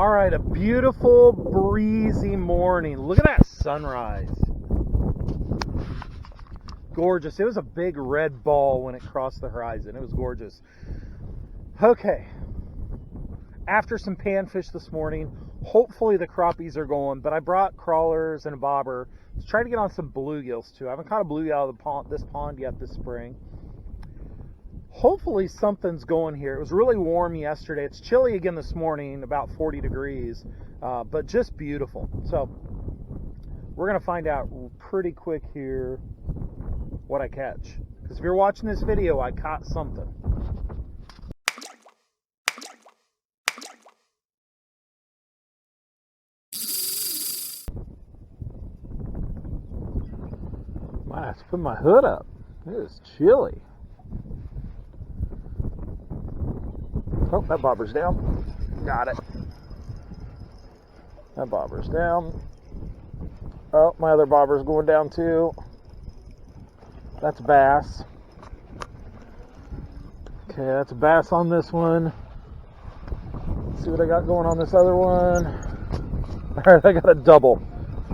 All right, a beautiful breezy morning. Look at that sunrise. Gorgeous. It was a big red ball when it crossed the horizon. It was gorgeous. Okay. After some panfish this morning, hopefully the crappies are going, but I brought crawlers and a bobber to try to get on some bluegills too. I haven't caught a bluegill out of this pond yet this spring. Hopefully something's going here. It was really warm yesterday. It's chilly again this morning, about 40 degrees, but just beautiful. So we're going to find out pretty quick here what I catch. Because if you're watching this video, I caught something. Might have to put my hood up. It is chilly. Oh, that bobber's down. Got it. That bobber's down. Oh, my other bobber's going down too. That's bass. Okay, that's a bass on this one. Let's see what I got going on this other one. Alright, I got a double.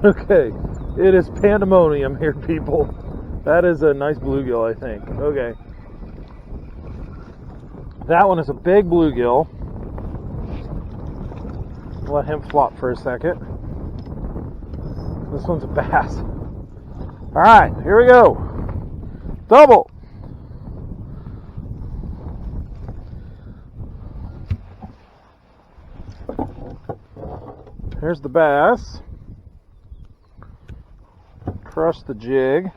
Okay, it is pandemonium here, people. That is a nice bluegill, I think. Okay. That one is a big bluegill. Let him flop for a second. This one's a bass. Alright, here we go. Double. Here's the bass. Crush the jig.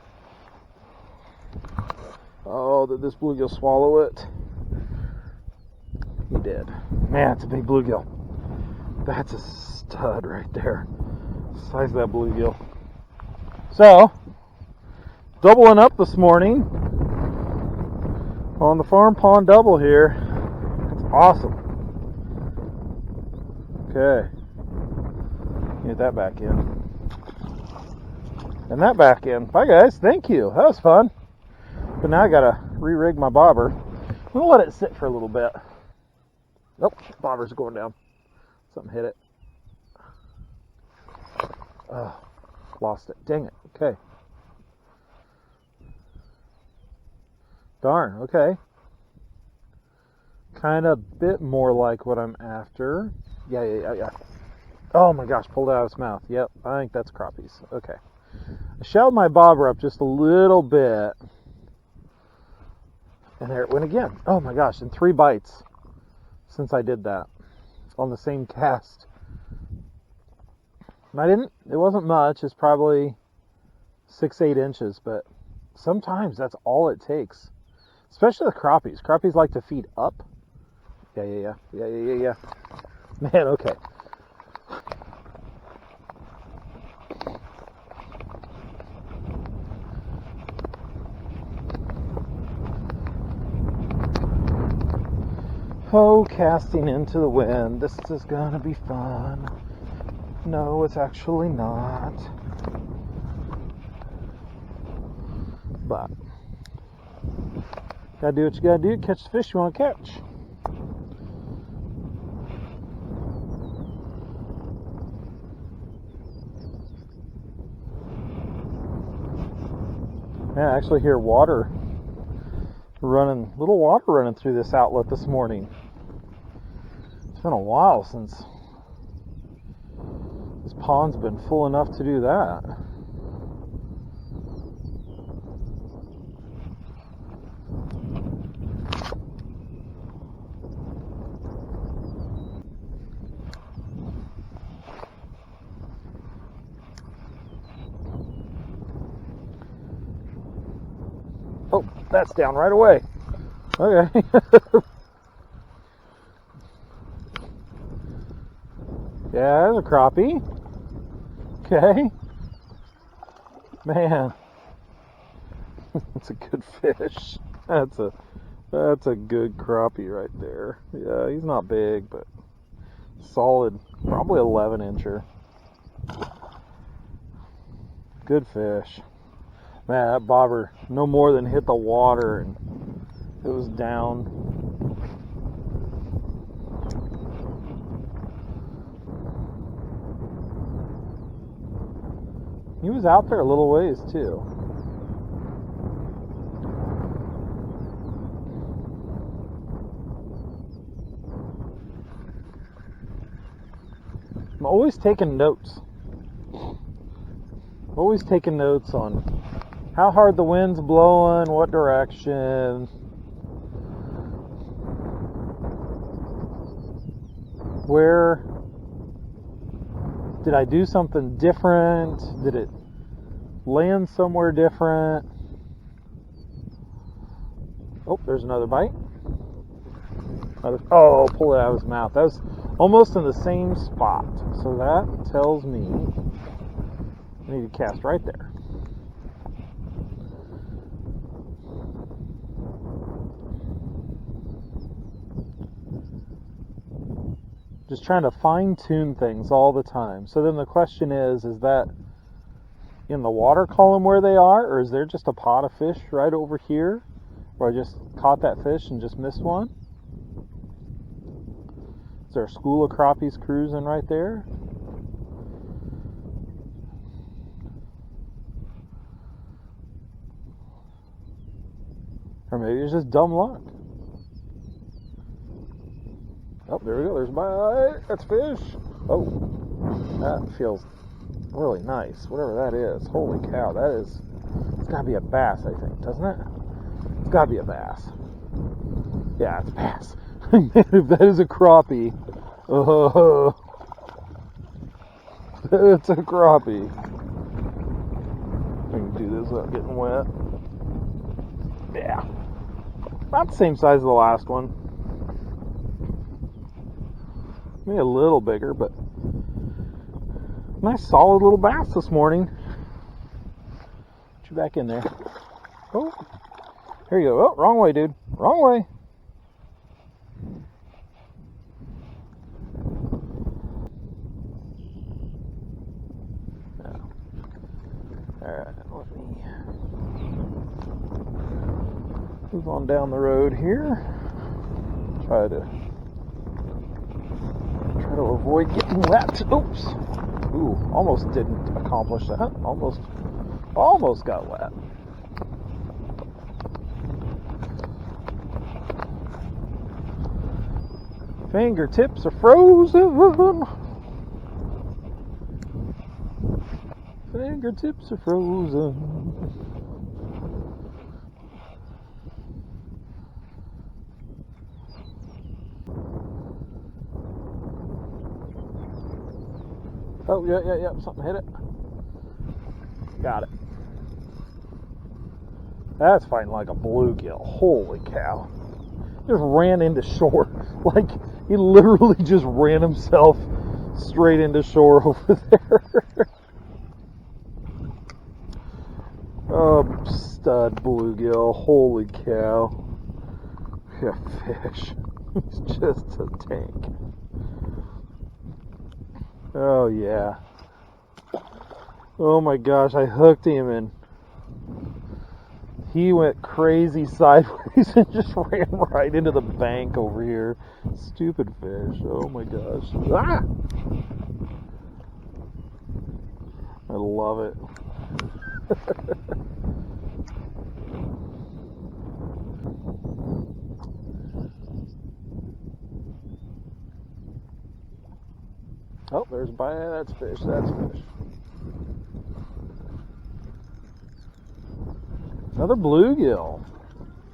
Oh, did this bluegill swallow it? He did. Man, it's a big bluegill. That's a stud right there. The size of that bluegill. So, doubling up this morning on the farm pond double here. That's awesome. Okay. Get that back in. And that back in. Bye guys, thank you. That was fun. But now I gotta re-rig my bobber. I'm gonna let it sit for a little bit. Nope, bobber's going down. Something hit it. Lost it. Dang it. Okay. Darn, okay. Kind of a bit more like what I'm after. Yeah. Oh my gosh, pulled it out of his mouth. Yep, I think that's crappies. Okay. I shelled my bobber up just a little bit. And there it went again. Oh my gosh, and 3 bites since I did that on the same cast. It wasn't much. It's probably 6-8 inches, but sometimes that's all it takes. Especially the crappies. Crappies like to feed up. Yeah. Man, okay. Oh, casting into the wind. This is gonna be fun. No, it's actually not. But gotta do what you gotta do. Catch the fish you want to catch. Yeah, I actually hear water running, little water running through this outlet this morning. It's been a while since this pond's been full enough to do that. Oh, that's down right away. Okay. Yeah, there's a crappie. Okay. Man. That's a good fish. That's a good crappie right there. Yeah, he's not big, but solid. Probably 11-incher. Good fish. Man, that bobber no more than hit the water and it was down. He was out there a little ways too. I'm always taking notes. Always taking notes on how hard the wind's blowing, what direction. Where did I do something different? Did it land somewhere different? Oh, there's another bite. Oh, pull it out of his mouth. That was almost in the same spot. So that tells me I need to cast right there. Just trying to fine-tune things all the time. So then the question is that in the water column where they are, or is there just a pot of fish right over here where I just caught that fish and just missed one? Is there a school of crappies cruising right there? Or maybe it's just dumb luck. Oh, there we go. There's a bite. That's fish. Oh, that feels really nice. Whatever that is. Holy cow, that is... It's got to be a bass, I think, doesn't it? It's got to be a bass. Yeah, it's a bass. If that is a crappie, oh, it's a crappie. I can do this without getting wet. Yeah. About the same size as the last one. Maybe a little bigger, but nice solid little bass this morning. Get you back in there. Oh, here you go. Oh, wrong way, dude. Wrong way. No. Alright, let me move on down the road here. Try to avoid getting wet. Oops. Ooh, almost didn't accomplish that. Almost got wet. Fingertips are frozen. Fingertips are frozen. Oh, yeah, something hit it. Got it. That's fighting like a bluegill. Holy cow. Just ran into shore. Like, he literally just ran himself straight into shore over there. Oh, stud bluegill. Holy cow. Yeah, fish. He's just a tank. Oh yeah. Oh my gosh, I hooked him and he went crazy sideways and just ran right into the bank over here. Stupid fish. Oh my gosh. Ah! I love it. Oh, there's a bite. That's fish. That's fish. Another bluegill.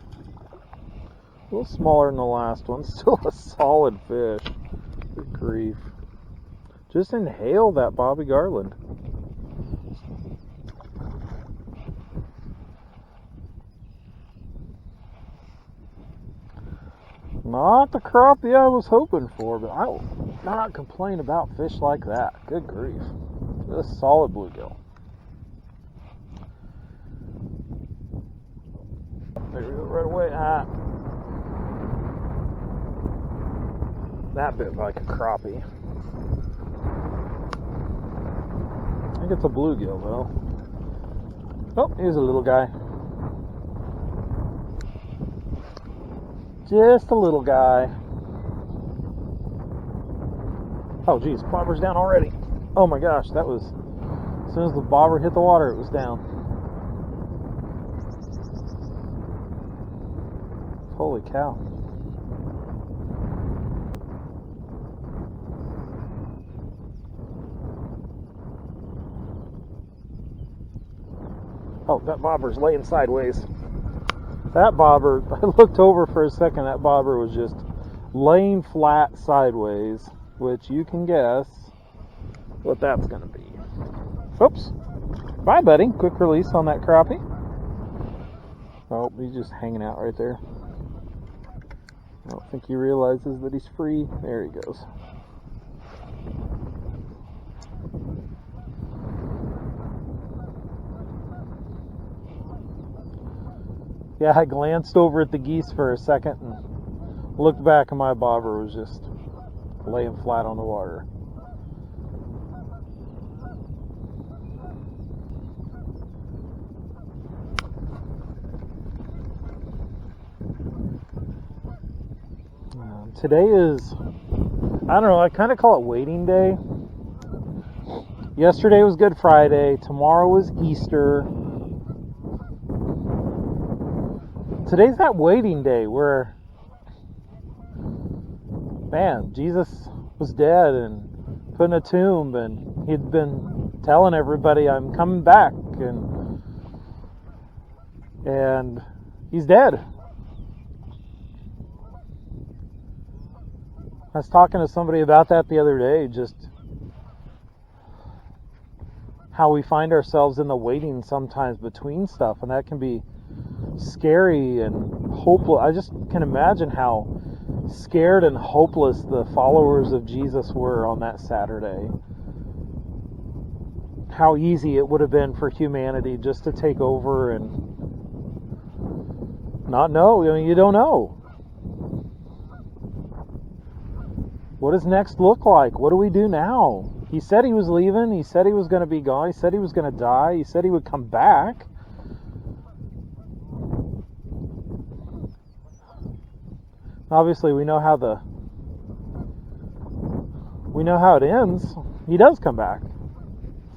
A little smaller than the last one. Still a solid fish. Good grief. Just inhale that Bobby Garland. Not the crappie I was hoping for, but I will not complain about fish like that. Good grief. Just a solid bluegill. There we go, right away. Ah. That bit like a crappie. I think it's a bluegill though. Oh, here's a little guy. Just a little guy. Oh geez, plopper's down already. Oh my gosh, that was As soon as the bobber hit the water, it was down. Holy cow. Oh, that bobber's laying sideways. That bobber, I looked over for a second, that bobber was just laying flat sideways, which you can guess what that's going to be. Oops. Bye, buddy. Quick release on that crappie. Oh, he's just hanging out right there. I don't think he realizes that he's free. There he goes. Yeah, I glanced over at the geese for a second and looked back, and my bobber was just laying flat on the water. Today is, I don't know, I kind of call it waiting day. Yesterday was Good Friday. Tomorrow was Easter. Today's that waiting day where, man, Jesus was dead and put in a tomb, and he'd been telling everybody, I'm coming back, and he's dead. I was talking to somebody about that the other day, just how we find ourselves in the waiting sometimes between stuff, and that can be scary and hopeless. I just can imagine how scared and hopeless the followers of Jesus were on that Saturday. How easy it would have been for humanity just to take over and not know. I mean, you don't know. What does next look like? What do we do now? He said he was leaving. He said he was going to be gone. He said he was going to die. He said he would come back. Obviously, we know how it ends. He does come back.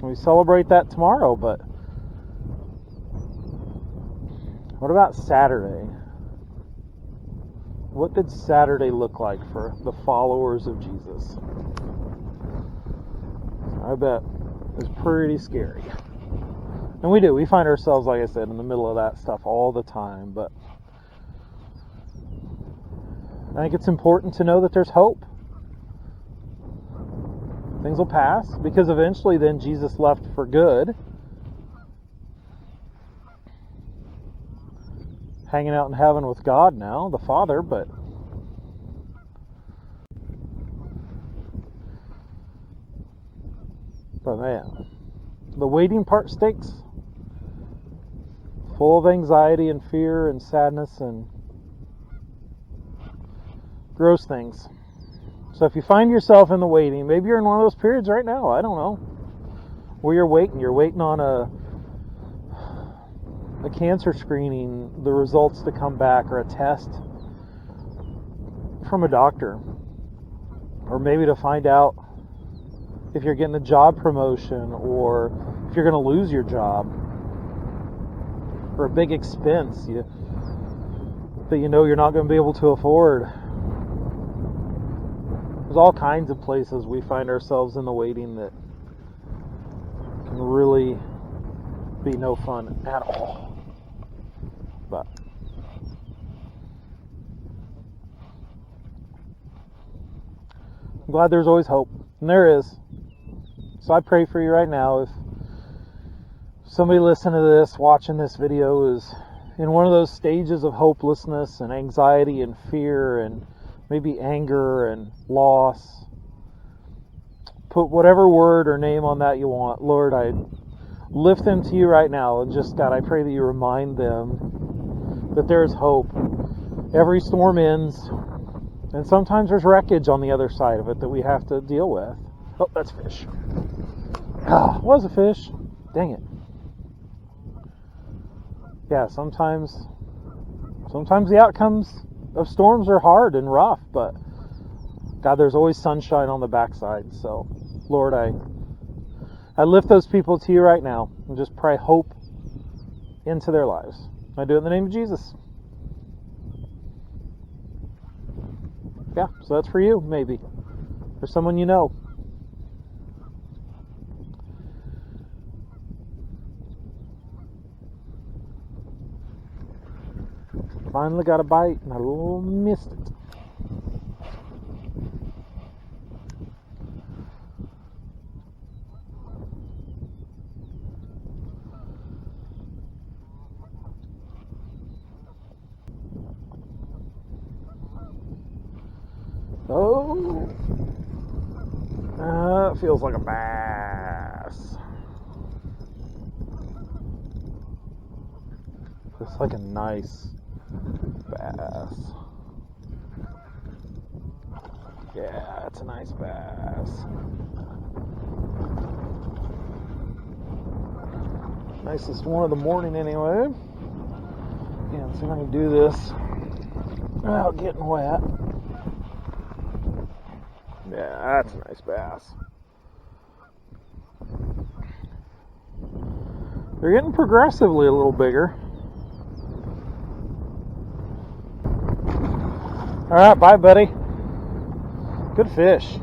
We celebrate that tomorrow, but what about Saturday? What did Saturday look like for the followers of Jesus? I bet it was pretty scary. And we do. We find ourselves, like I said, in the middle of that stuff all the time. But I think it's important to know that there's hope. Things will pass, because eventually then Jesus left for good. Hanging out in heaven with God now, the Father, but man, the waiting part stinks. Full of anxiety and fear and sadness and gross things. So if you find yourself in the waiting, maybe you're in one of those periods right now, I don't know, where you're waiting on a cancer screening, the results to come back, or a test from a doctor, or maybe to find out if you're getting a job promotion, or if you're going to lose your job, or a big expense that you know you're not going to be able to afford. There's all kinds of places we find ourselves in the waiting that can really be no fun at all. But I'm glad there's always hope, and there is. So I pray for you right now. If somebody listening to this, watching this video, is in one of those stages of hopelessness and anxiety and fear and maybe anger and loss, put whatever word or name on that you want. Lord, I lift them to you right now, and just, God, I pray that you remind them that there is hope. Every storm ends, and sometimes there's wreckage on the other side of it that we have to deal with. Oh, that's fish. Ah, was a fish. Dang it. Yeah, sometimes the outcomes of storms are hard and rough, but God, there's always sunshine on the backside. So, Lord, I I lift those people to you right now and just pray hope into their lives. I do it in the name of Jesus. Yeah, so that's for you, maybe. For someone you know. Finally got a bite and I missed it. Oh, feels like a bass. Looks like a nice bass. Yeah, it's a nice bass. Nicest one of the morning anyway. Yeah, let's see if I can do this without getting wet. Yeah, that's a nice bass. They're getting progressively a little bigger. Alright, bye buddy. Good fish.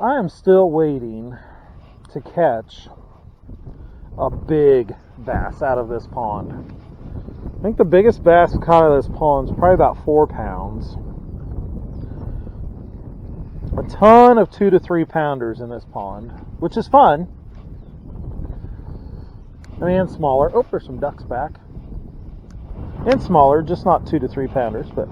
I am still waiting to catch a big bass out of this pond. I think the biggest bass we caught out of this pond is probably about 4 pounds. A ton of 2 to 3 pounders in this pond, which is fun. I mean, and smaller. Oh, there's some ducks back. And smaller, just not 2 to 3 pounders, but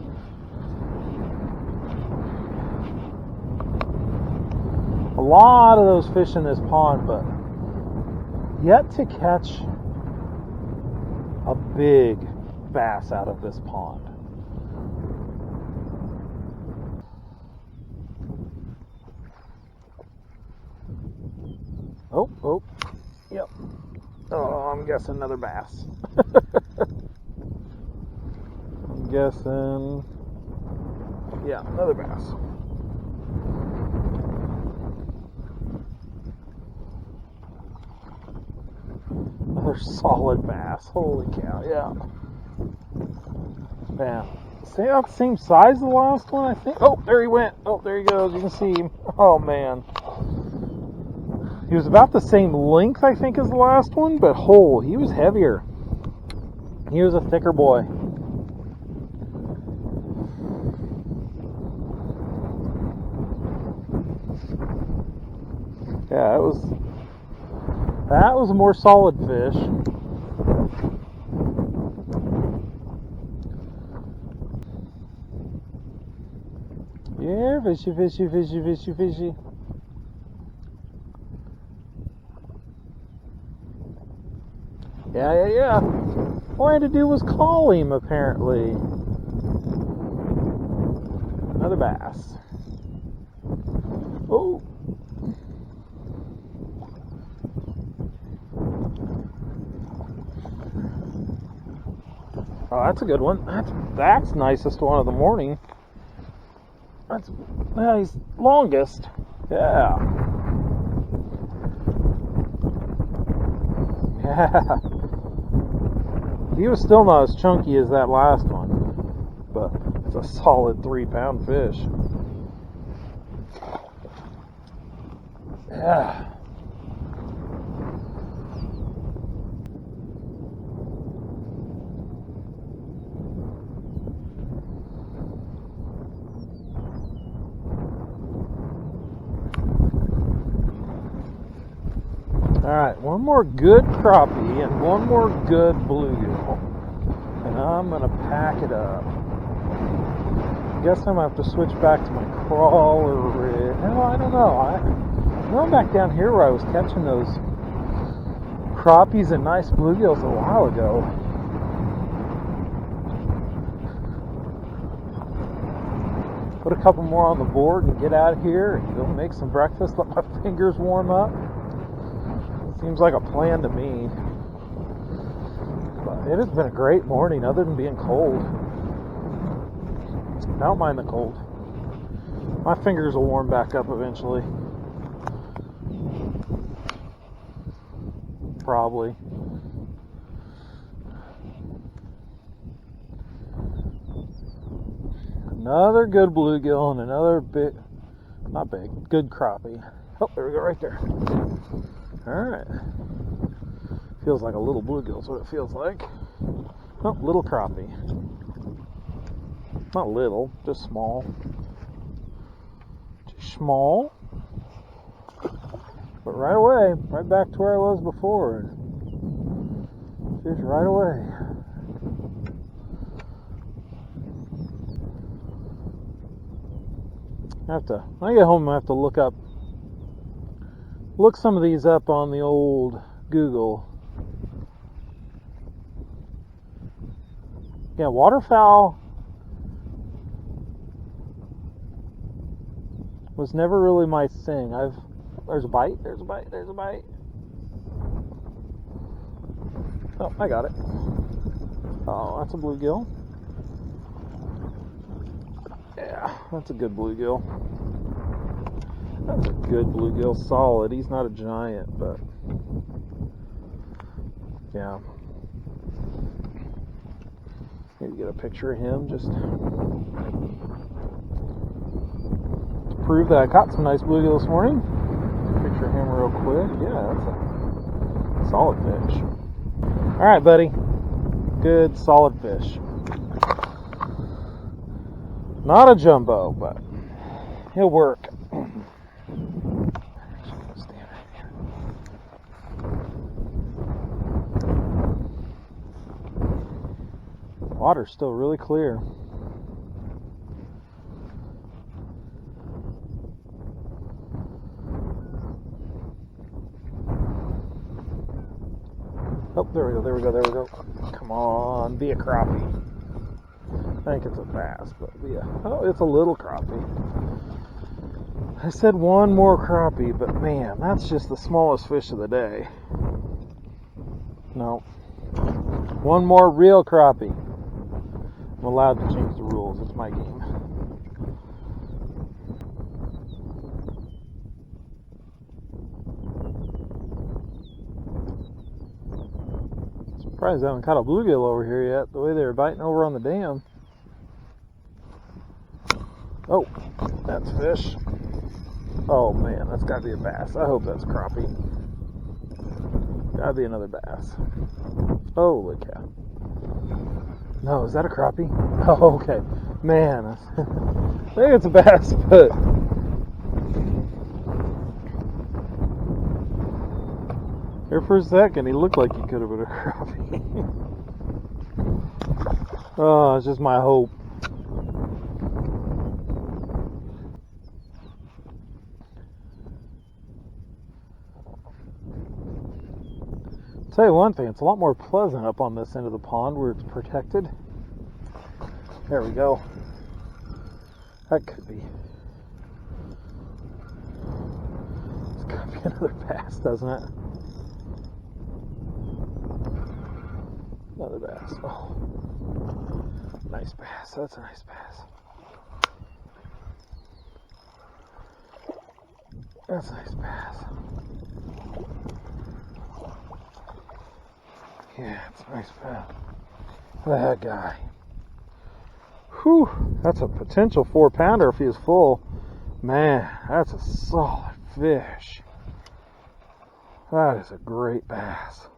a lot of those fish in this pond, but yet to catch a big bass out of this pond. Oh, yep. Oh, I'm guessing another bass. I'm guessing, yeah, another bass. Another solid bass. Holy cow, yeah. Man, about the same size as the last one, I think. Oh, there he went. Oh, there he goes. You can see him. Oh, man. He was about the same length, I think, as the last one, but he was heavier. He was a thicker boy. Yeah, that was a more solid fish. Yeah, fishy, fishy, fishy, fishy, fishy. Yeah. All I had to do was call him, apparently. Another bass. Oh. Oh, that's a good one. That's nicest one of the morning. That's nice. Longest. Yeah. Yeah. He was still not as chunky as that last one, but it's a solid 3-pound fish. Yeah. Alright, one more good crappie and one more good bluegill. And I'm going to pack it up. I guess I'm going to have to switch back to my crawler rig. No, I don't know. I'm going back down here where I was catching those crappies and nice bluegills a while ago. Put a couple more on the board and get out of here and go make some breakfast, let my fingers warm up. Seems like a plan to me. But it has been a great morning other than being cold. I don't mind the cold. My fingers will warm back up eventually. Probably. Another good bluegill and another big, not big, good crappie. Oh, there we go, right there. Alright. Feels like a little bluegill is what it feels like. Oh, little crappie. Not little, just small. Just small. But right away, right back to where I was before. Fish right away. When I get home, I have to look some of these up on the old Google. Yeah, waterfowl was never really my thing. There's a bite. Oh, I got it. Oh, that's a bluegill. Yeah, that's a good bluegill. That's a good bluegill, solid. He's not a giant, but yeah. Maybe get a picture of him just to prove that I caught some nice bluegill this morning. Picture of him real quick. Yeah, that's a solid fish. All right, buddy. Good, solid fish. Not a jumbo, but he'll work. Water's still really clear. Oh, there we go. Come on, be a crappie. I think it's a bass, but it's a little crappie. I said one more crappie, but man, that's just the smallest fish of the day. No. One more real crappie. I'm allowed to change the rules. It's my game. Surprised I haven't caught a bluegill over here yet, the way they were biting over on the dam. Oh, that's fish. Oh man, that's gotta be a bass. I hope that's crappie. Gotta be another bass. Holy cow. No, is that a crappie? Oh, okay. Man, I think it's a bass, but here for a second, he looked like he could have been a crappie. Oh, it's just my hope. Tell you one thing, it's a lot more pleasant up on this end of the pond where it's protected. There we go. That could be. It's gotta be another bass, doesn't it? Another bass. Oh, nice bass. That's a nice bass. That's a nice bass. Yeah, it's a nice bass. That guy. Whew, that's a potential 4-pounder if he is full. Man, that's a solid fish. That is a great bass.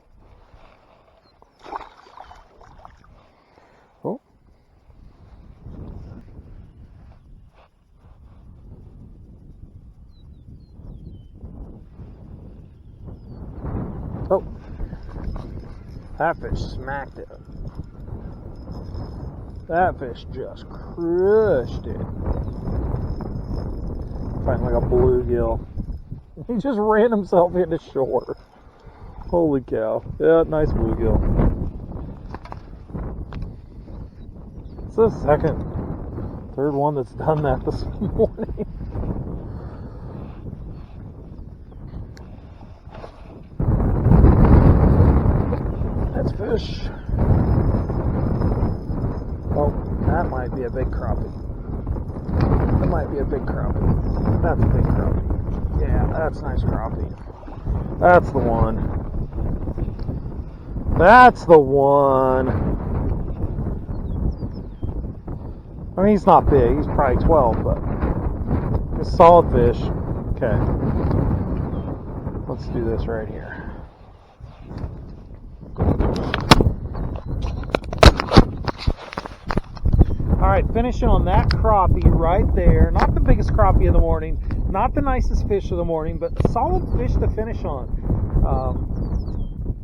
Oh. Oh. That fish smacked it. That fish just crushed it. Fighting like a bluegill. He just ran himself into shore. Holy cow. Yeah, nice bluegill. It's the third one that's done that this morning. That's fish. Oh, that might be a big crappie. might be a big crappie. That's a big crappie. Yeah, that's a nice crappie. That's the one. That's the one. I mean, he's not big. He's probably 12, but it's a solid fish. Okay. Let's do this right here. Alright, finishing on that crappie right there. Not the biggest crappie of the morning, not the nicest fish of the morning, but a solid fish to finish on.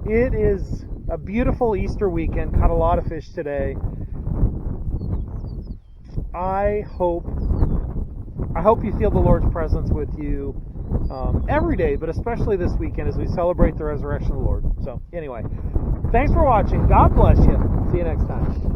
It is a beautiful Easter weekend. Caught a lot of fish today. I hope you feel the Lord's presence with you every day, but especially this weekend as we celebrate the resurrection of the Lord. So anyway, thanks for watching. God bless you. See you next time.